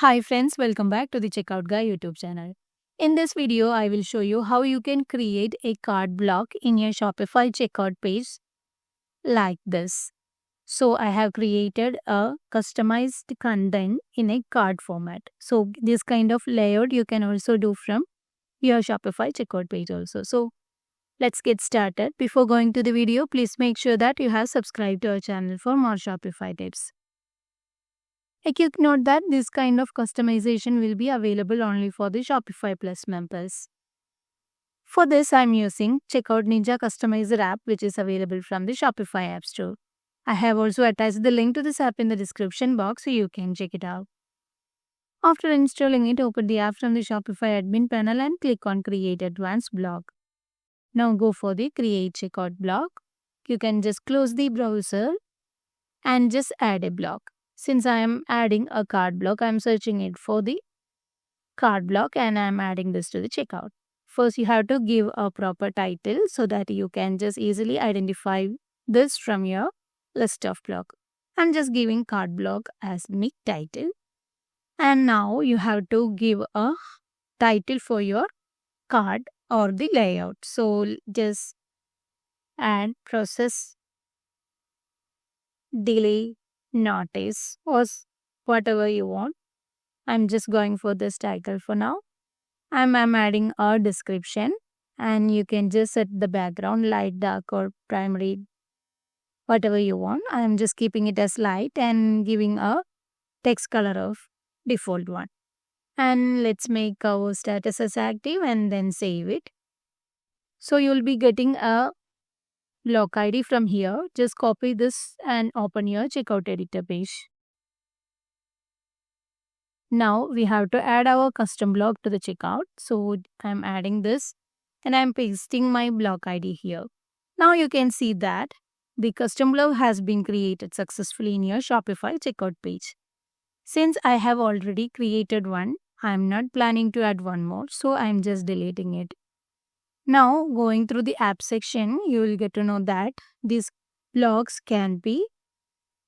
Hi friends, welcome back to the Checkout Guy YouTube channel. In this video, I will show you how you can create a cart block in your Shopify checkout page like this. So I have created a customized content in a card format. So this kind of layout you can also do from your Shopify checkout page also. So let's get started. Before going to the video, please make sure that you have subscribed to our channel for more Shopify tips. A quick note that this kind of customization will be available only for the Shopify Plus members. For this, I'm using Checkout Ninja Customizer app, which is available from the Shopify App Store. I have also attached the link to this app in the description box so you can check it out. After installing it, open the app from the Shopify admin panel and click on Create Advanced Block. Now go for the Create Checkout Block. You can just close the browser and just add a block. Since I am adding a card block, I am searching it for the card block and I am adding this to the checkout. First, you have to give a proper title so that you can just easily identify this from your list of block. I'm just giving card block as my title. And now you have to give a title for your card or the layout. So just add process delay notice or whatever you want. I'm just going for this title for now. I'm adding a description and you can just set the background light, dark or primary, whatever you want. I'm just keeping it as light and giving a text color of default one. And let's make our status as active and then save it. So you'll be getting a block ID from here. Just copy this and open your checkout editor page. Now we have to add our custom block to the checkout. So I'm adding this and I'm pasting my block ID here. Now you can see that the custom block has been created successfully in your Shopify checkout page. Since I have already created one, I'm not planning to add one more. So I'm just deleting it. Now going through the app section, you will get to know that these blocks can be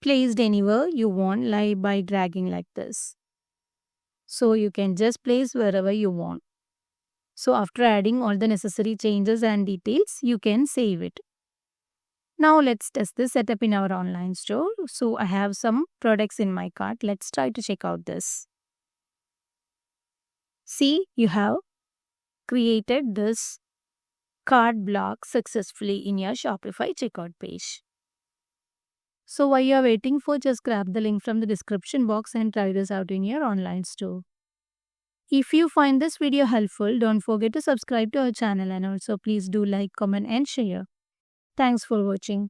placed anywhere you want, like by dragging like this. So you can just place wherever you want. So after adding all the necessary changes and details, you can save it. Now let's test this setup in our online store. So I have some products in my cart. Let's try to check out this. See, you have created this cart block successfully in your Shopify checkout page. So while you are waiting for, just grab the link from the description box and try this out in your online store. If you find this video helpful, don't forget to subscribe to our channel and also please do like, comment and share. Thanks for watching.